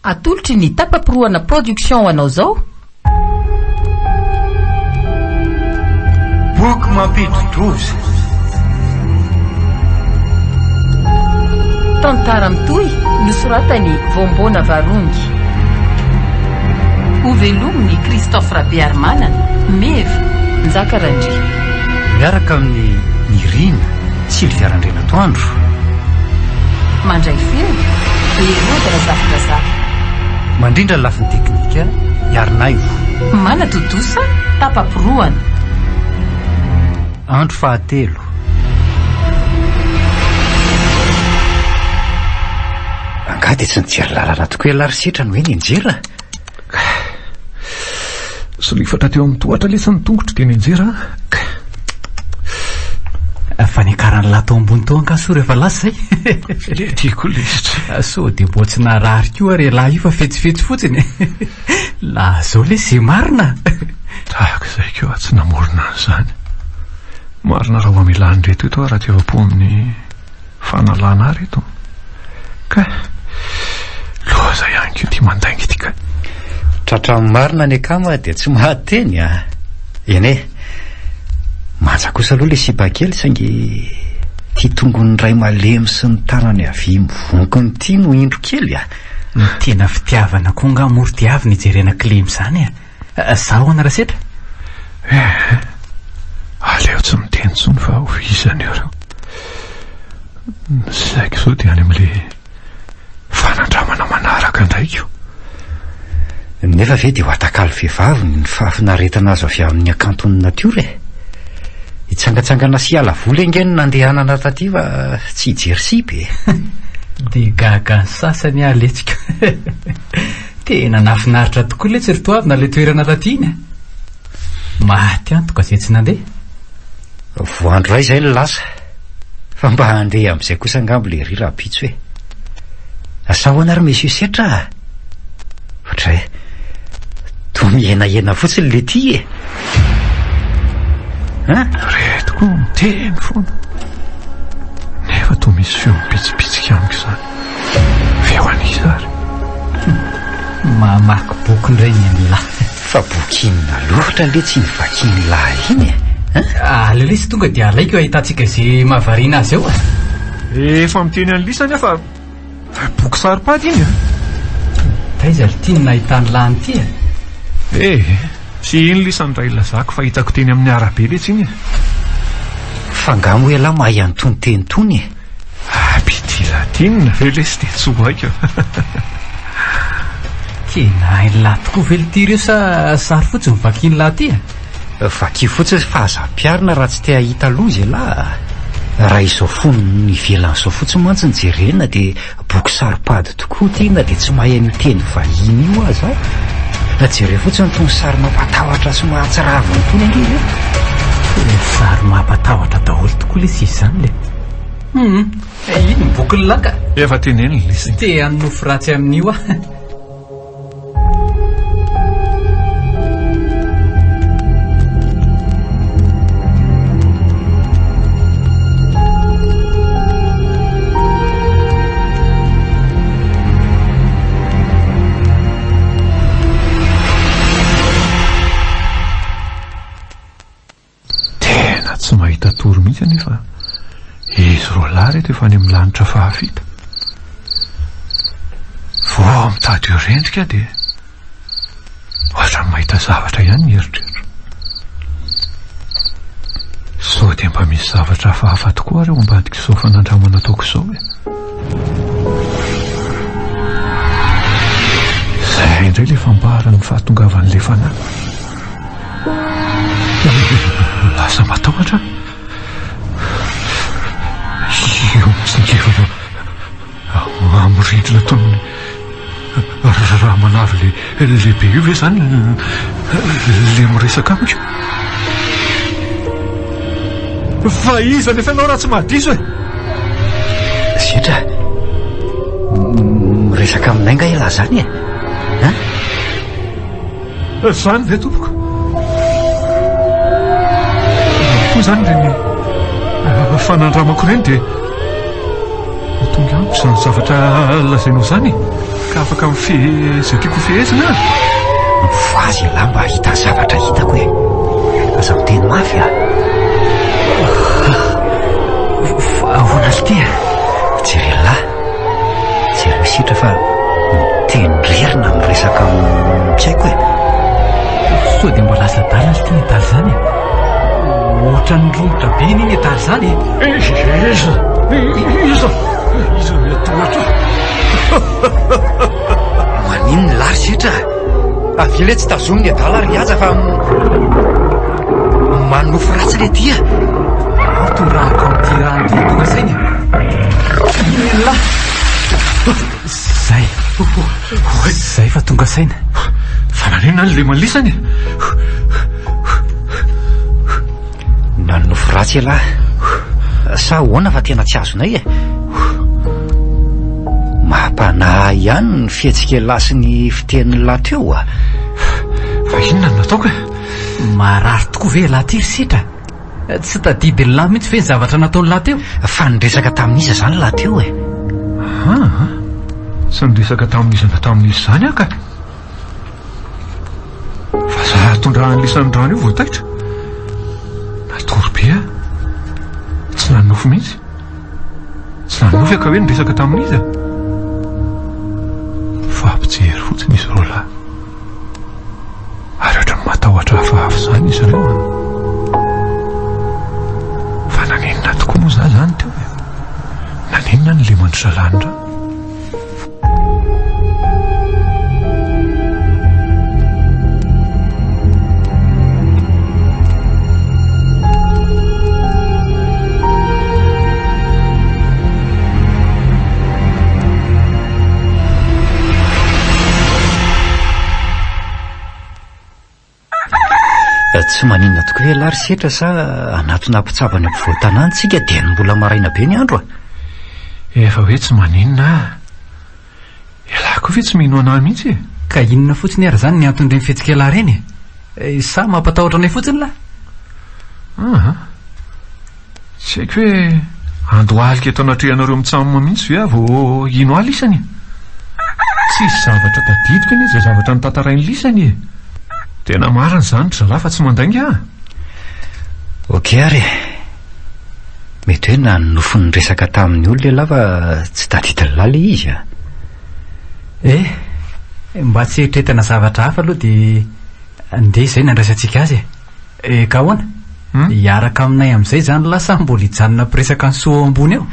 atolotry ny tapaporoana production ho anao zao. Boky mampidi-doza. Tantara mitohy nosoratany Vombona Varungy. Ovelominy Christophe Rabearmanana, Meva Njakarandry. Miaraka amin'ny Nirina Sylvia Randrenatoandro. Mandray feo Herodra Zafirazafy. Mandrindra ny lafiny teknika Iarnaivo. Mana totosa tapaporoana. Andro fahatelo. Angady tsy nijery lalana tokoa ialary setra no hoe nianjera. Solifatra teo amin'ny tohatra lesy ny tongotra dia nianjera. Fa ny karany lato ambony tao ankaso rehefa lasa zay. Le tiako lesitra. So dia mbo tsy narary koa rehilahy io fa fetsifetsy fotsiny. La zao le sy marina. Tahaka izay koa tsy namorona an'izany. Marina raha ho milany reto eto raha tia-po amin'ny fanalana reto. Ka loza ihany koa tia mandainga ity ka. Tratra marina ny akama dia tsy mahateny a. Eny e. Manja kosa aloha le sipakely saingy ty tongony ray malemy sy ny tanany avy mivonky ty no indro kely a. Ny tena fitiavana koa nga moritiavy ny jerena klemy zany a. Zaho ana rasetra. Aleo tsy miteny tsony fa ovizany eo reo. Saiko zao dia any amin'le fanandramana manaraka indraiko. Nefa ve dia ho atakalo vehivavy ny fahafinaretana azo avy amin'ny akanton'ny natiora e. Hitsangatsangana sy ala vola ingeny nandehanana taty fa tsy hijery sipy e. Dia gaga ny sasany aletsika. Tena nafinaritra tokoa le tsiritoavina le toerana taty iny. Maty antoka izay tsy nandeha. Voandro ray izay ny lasa. Fa mba handeha amin'izay kosa angambo le ry rabitso hoe. Asahoana ary misy setra. Ohatra hoe toa mihenahena fotsiny le ty e. Retiko miteny foana. Nefa toa misy feo mipitsipitsika amiko izany. Feo an'iza ary. Mamaky boky indray ny lahy. Fa boky inona loatra le tsy nivakiany lahy iny e. Le lesy tonga dia alaiko ahitantsika izay mahavariana azy eo. Efa miteny any lisany afa boky saripady iny. Taiza ry tiany nahitany lany ty e. Sy iny lisany ray lazako fa hitako teny amin'ny arabe letsy iny. Fangamo ela mahay antony teny tony e. Pity latinina ve lesy dia tsy ho aiko. Tena hainy lahy tokoa vely ty ireo sa sary fotsiny vakiany lahy ty e. Vaky fotsiny fahaza-piarina raha tsy te hahita loza lahy. Raha izao fony ny velan'izao fotsiny mantsy ny jerena dia boky saripady tokoa ty na dia tsy mahay miteny vahiny io aza. Jere fotsiny tony sary mampatahotra sy mahatsiraviny tony angely. Sary mampatahotra daholo tokoa le sisy izany le. Iny boky ny laka. Efa teneny ny lisiny. Te hanofo ratsy amin'io a. Tsy mahita toro mihitsy anefa izy roa lahy reto efa any amin'ny lanitra fahafita. Vao mitady io rendrika dia ohatra mahita zavatra ihany ny eritreritra. Sao dia mba misy zavatra hafahafa tokoa reo ambadika izao fanandramana ataoko izao e. Izay indray le fambarany fahatongavan'le fanahy. Lasa matahotra. Io mitsingevana amorindrina toy raha manavy lehibe io ve zany le miresaka amiko. Fa iza nefa ianao raha tsy mahadiso e. Setra miresaka aminay nga ela zany e. Zany ve tompoko? Koa zany reny fanandramako reny dia tonga amiko izany zavatra lazainao zany. Ka afaka zay tiako fihezina Mivoazy lahy mba hita zavatra hitako e. Aza miteny mafy a. Ahoana ity a? Jery lahy, jery sitra fa mitendrerina miresaka tsy haiko e. Sao dia mbola asa-dala ity netaly zany e. Ohatra ny romotra be iny netaly zany e. Iza metoatra. Manino ny lary sitra? Avy le tsy tazomy ny adala ry aza fa manofo ratsy le tia. Torahaka amin'ity rano ity tonga saina. La Zay fa tonga saina. Fa nanina ny le malisany. Nanofo ratsy lahy. Sa hoana fa tena tsy azonay e. Mampanahy ihany ny fihetsika lasy ny fitenin'ny lahy teo a. Fa inona no nataoko e? Marary tokoa ve lahy ty ry sitra? Tsy tadidy ny lahy mihitsy ve ny zavatra nataony lahy teo? Fa nidresaka tamin'iza zany lahy teo e. Sy nidresaka tamin'izy zany aka. Fa za tondrahan'ny lisan'ny rano io voataitra. Natory be a. Tsy nanofo mihitsy. Tsy nanofy aka hoe nidresaka tamin'izy a. Fa ampijery fotsiny izy roa lahy. Ary ohatran'ny matahotra hafahafa zany izy ireo. Fa naninona tokoa moa za zany teo e. Naninona ny le mandrosalanindra. Tsy maninona tokoa hoe lary setra sa anatona mpitsabany ampovoan-tanàntsika dia ny mbola maraina be ny andro a. Efa hoe tsy maninona. Ialako ve tsy mino anahy mihitsy e. Ka inona fotsiny ary zany ny anton'ireny fihetsika lahy reny e. Sa mampatahotra anay fotsiny lahy? Tsy haiko hoe andohalika eto anatrehana mitsamoma mihitsy ve vao ino ahy lisany. Tsisy zavatra tadidiko ny izay zavatra nitantarainy lisany e. Tena marina zany zalahy fa tsy mandainga. Okey ary. Mety hoe nanofo ny resaka tamin'ny olona lahy fa tsy tadidiny lahy le izy a. Mba tsy eritreretana zavatra hafa aloha dia andeha izay nandraisantsika azy e. Ka ahoana? Hiaraka aminay amin'izay zany lahy sa mbola hijanona ampiresaka ny soa ambony eo?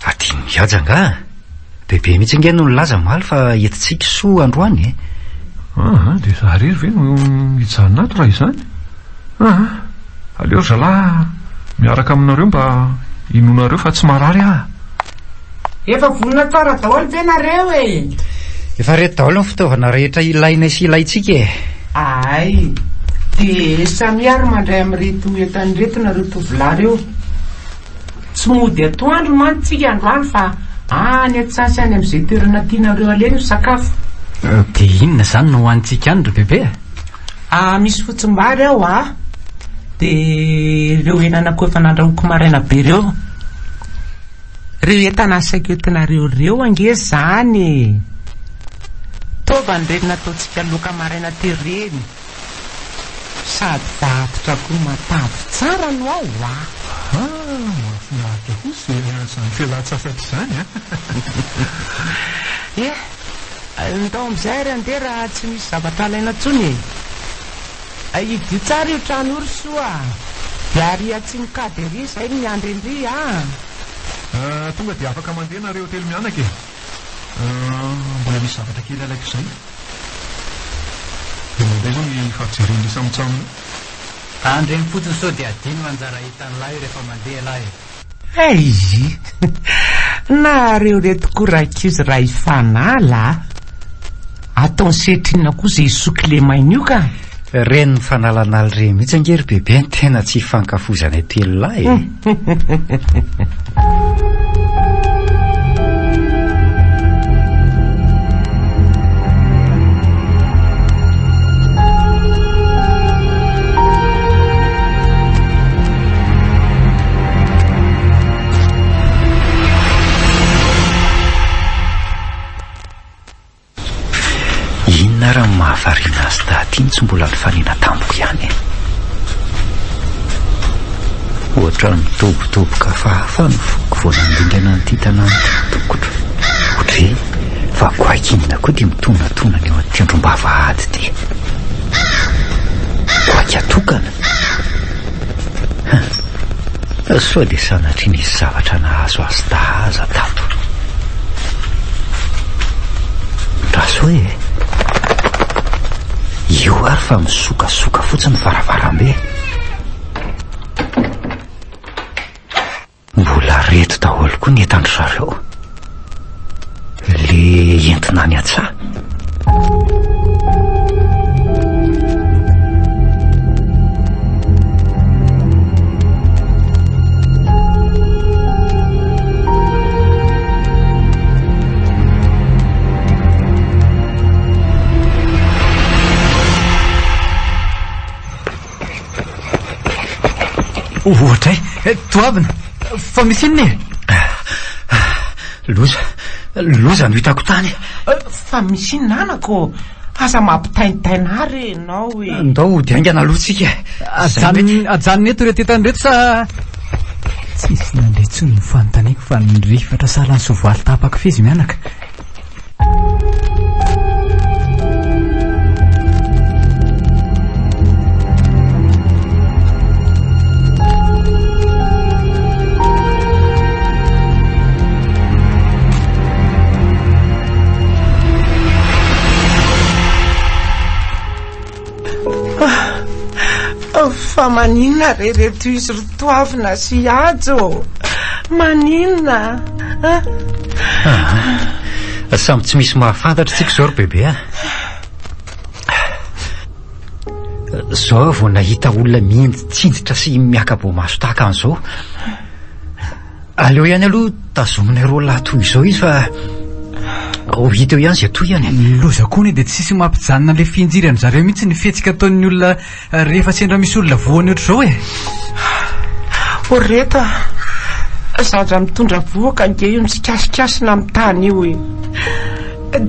Adiny mihaja nga. Bebe mihitsy nge no nilaza maly fa entintsika soa androany e. Dia za rery ve no hijanona ato raha izany. Aleo zalahy miaraka aminareo mba inonareo fa tsy marary ah. Efa vonona tsara daholo ve nareo e? Efa reto daholo ny fitaovana rehetra ilainay sy ilaitsika e. Ay, dia samiary mandray amin'ireto entan'ireto nareo tovolahy reo. Tsy mody atoandro mantsika androany fa any antsasany amin'izay toerana tianareo aleny sakafo. Dia inona zany no hoantsika any ry bebe? Misy fotsim-bary ao a. Dia ireo henanako efa nandrahoiko maraina be reo. Reo entana asaiko entinareo reo ange zany. Taovany reny nataontsika loka maraina tereny. Sady datotra koa matavy tsara no ao a. Mahafinaritra kosa izany fialan-tsasatra izany ndao amin'izay ary andeha raha tsy misy zavatra alaina tsony e. Idio tsara io trano ory soa. Dia ary tsy mikady ery izay ny andro indry tonga dia afaka mandeha nareo hotely mianaka e. Mbola misy zavatra kely alaiko izay. Dia mandeha zao ny fahajereny lisa mitsamona. Andreny fotsiny sao dia adino anjara hitan'ny lahy rehefa mandeha lahy. Izy nareo reto korakizy raha ifanala. Ataony setrina koa izay isoky le maina io ka. Reny ny fanalan'aly re mihitsy angery bebe ny tena tsy hifankafozana telo lahy e. mahavariana azy dahatiny tsy mbola nifaniana tamiko ihany ohatra mitobotoboka fahafa no foko vao nandingana nyity tanàna tokotra ohatra hoe fa goakinina koa dia mitonatona ny eo amin'ny tendrom-bavahady ty goaky atokana soa dia sanatry nisy zavatra nahazo azy dahaza tato raso hoe io ary fa misokasoka fotsiny varavarambe mbola reto daholo koa ny entandry zareo le entina ny atsaha ohatra toavina fa misy inona loza no hitako tany fa misy inanako aza mampitainitaina ary enao hoe andao diaingana alohatsika ajanony eto reto etany reto sa tsisy nandretsony ny fanontaniako fa nyrifatra salany sovaly tapaka fizy mianaka fa maninona rereto izy rotoavina sy ajo maninona samy tsy misy mahafantatra tsika zao ry bebe zao vao nahita olona mienditsinjitra sy miakabo maso tahaka an'izao aleo ihany aloha tazomina ro lato izao izy fa ho hita eo ihany zay toy ihany loza koa ny dia tsisy mampijanona le finjirany zareo mihitsy ny fihetsika ataon'ny olona rehefa sendra misy olona voany ohatr'izao o reto zaza mitondra voaka nge io nitsikasokasina amin'ny tany io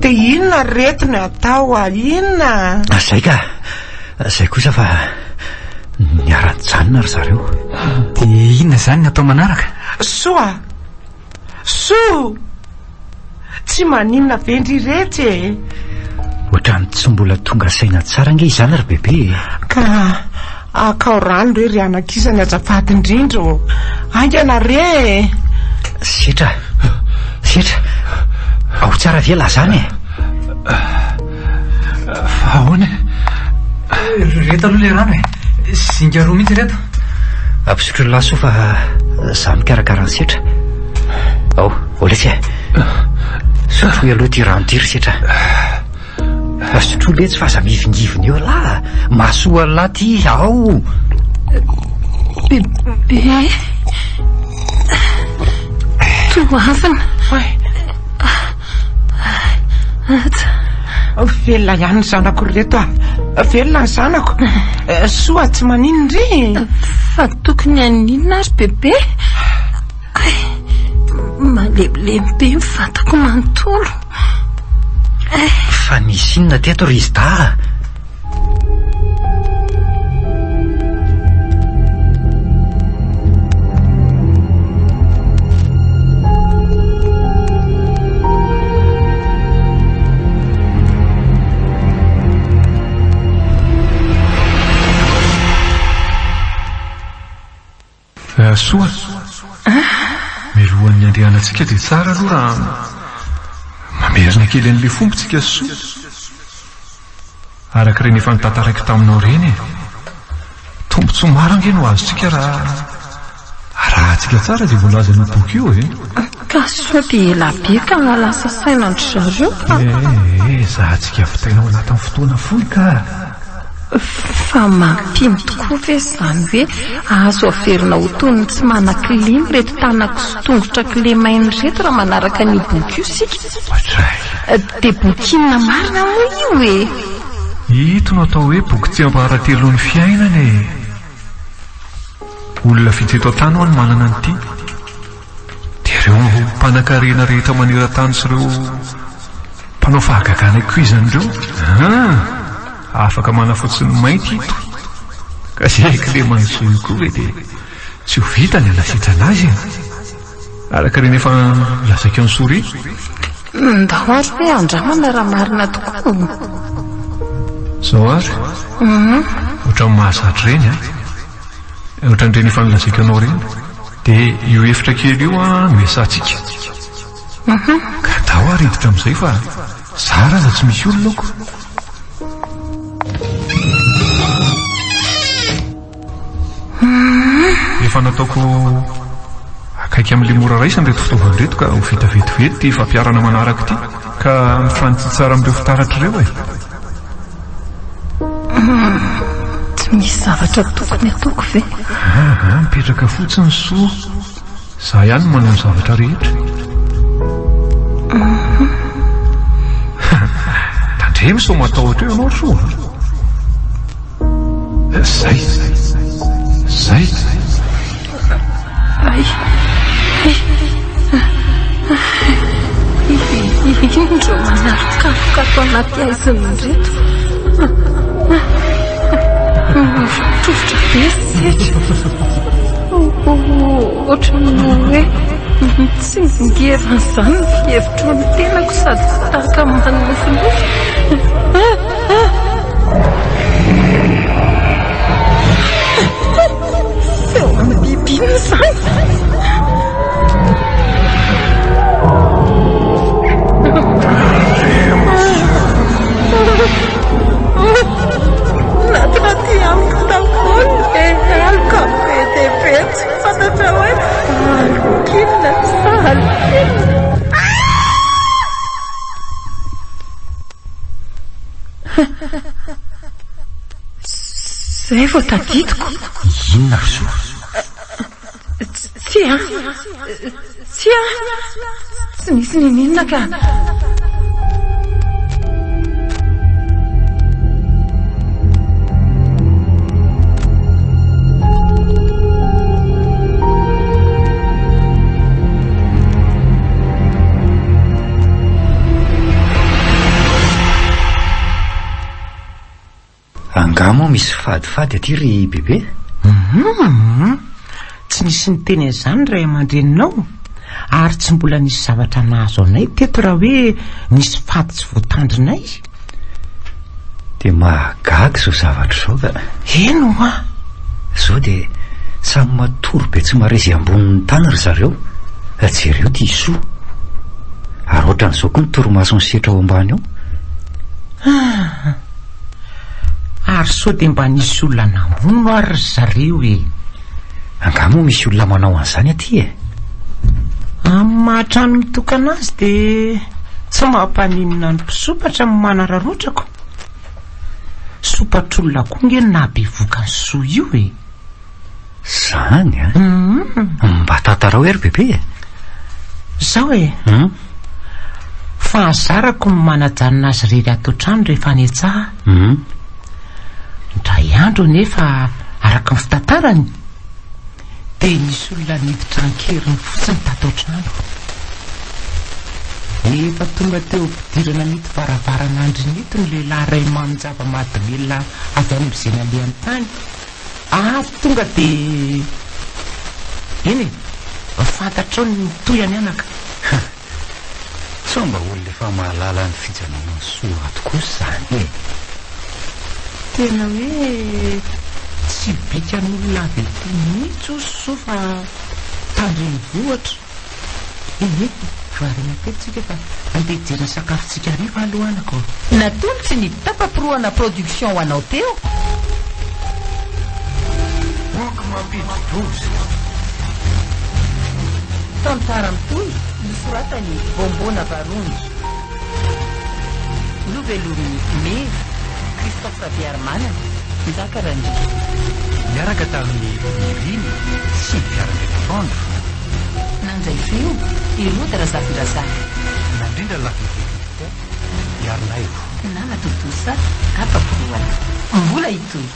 dia inona reto ny atao inona zay ka zay kosa fa niara-janona ry zareo dia inona zany ny atao manaraka soa tsy maninona vendry retsy ohatrany tsy mbola tonga saina tsara nge izany ry bebe ka akao rano re ry anakisany azafady indrindro angana re setra ao tsara vela zany fa ahoana reto aloha le rano zinga roa mihitsy reto ampisotro ny laso fa za mikarakara ny setra ao oletsy sotro aloha ty rano ty ry setra sotro letsy fa aza mivingiviny eo la masoa lahy ty ao bebe toavina velona ihany ny zanako reto velona ny zanako soa tsy maninondry fa tokony aninona ary bebe malebolemy be mifantako manontolo fa nisy inona teto ry izy da soa milohan'ny andrianantsika dia tsara aloha raha mamerina kely an'le fompontsika soa araka ireny efa nitantaraiky taminao reny tombontso maro ange no azontsika raha antsika tsara dia voalazan'io boky io ka soa dia elabe ka nalasa sainandry zareo zahantsika fitainao anatin'ny fotoana foy ka fa mampimy tokoa ve zany hoe azo averina ho tonony tsy manan-kilemy reto tanako sy tongotra kilemainy reto raha manaraka ny boky io sika dia boky inona marina moa io ito no atao hoe boky tsy ampaharatelon'ny fiainana olona vitsy eto an-tany ho any manana nyity dia ireo mpanankarena rehetra manera-tany sy ireo mpanao fahagagana koizan'ireo afaka manafotsiny mainty ito ka zay clément iso io koa hoe dia tsy ho vita ny alasitrana azy araka reny efa lazaiko ny soria ndao ary hoe andramana raha marina tokoa zao ary ohatran'ny mahazatra reny ohatran'ireny efa nilazaiko anao reny dia io efitra kely io no esantsika ka dao ary hiditra amin'izay fa zara za tsy misy olonako efa nataoko akaiky amin'le mora raisany reto fitaovana reto ka ho vita vetivety ty fampiarana manaraka ity ka mifanity tsara amin'ireo fitaratra ireo tsy misy zavatra tokony ataoko ve mipetraka fotsiny soa za ihany no manao ny zavatra rehetra tandre miso matahotra eo ianao soa zay indro manarikafoka ato anaty aiziny reto trofotra be setra ohatrany hoe tsy mingevana izany ny fihevitro ny tenako sady tahaka manofinofy feo amin'ny bibiny izany natiraty amiko takoany e alika be dia be tsy fantatra hoe alokilina sa alokilina zay vao tadidiko inona soa tsy nisy ninina ka angamo misy fadifady aty ry bebe tsy nisy ny teny an'izany ray aman-dreninao ary tsy mbola nisy zavatra nahazo anay teto raha hoe nisy fady tsy voatandrinay dia mahagaga zao zavatra zao ka eno zao dia samy matory be tsy marezy ambonin'ny tany ry zareo jereo ty isoa ary ohatran'izao koa ny torimaso ny setra ao ambany ao ary sao dia mba nisy olona namono ary ry zareo angamo misy olona manao an'izany aty amin'ny mahatrano mitokana azy dia tsy mampaninina ny mpisopatra ny manararotrako sopatr'olona koa nge nabe vokany soa io zany mba tantarao ery bebe zao fahazarako ny manajanona azy rery ato trano rehefa any antsaha ndray andro nefa araka ny fitantarany dia nisy olona niditra nkeriny fotsiny tato trano efa tonga teo ampidirana nito varavaran'andrinito ny lehilahy ray manjava mahadomelona avy amin'izay nalehany tany avy tonga dia eny fantatrao ny mitoy any anaka sao mba olona efa mahalala ny fijanona ny soa tokoa zany tena hoe tsy bika n'olona avy ty mihitsy ozy so fa tandreny vohatra vary matetsika fa andeha jerana sakafotsika riva alohanako natolotsy ny tapapiroana production ho anao teo ok mampididrozy tantara mitoy misoratany bombona varony novelony me Christophe Biarmanana nzaka randri miaraka tamin'ny miriny sy mpiaraka tondro nandray fio irodra zafirazana nandrindra lafivety iarina io nana totosa apapiroana mbola itoy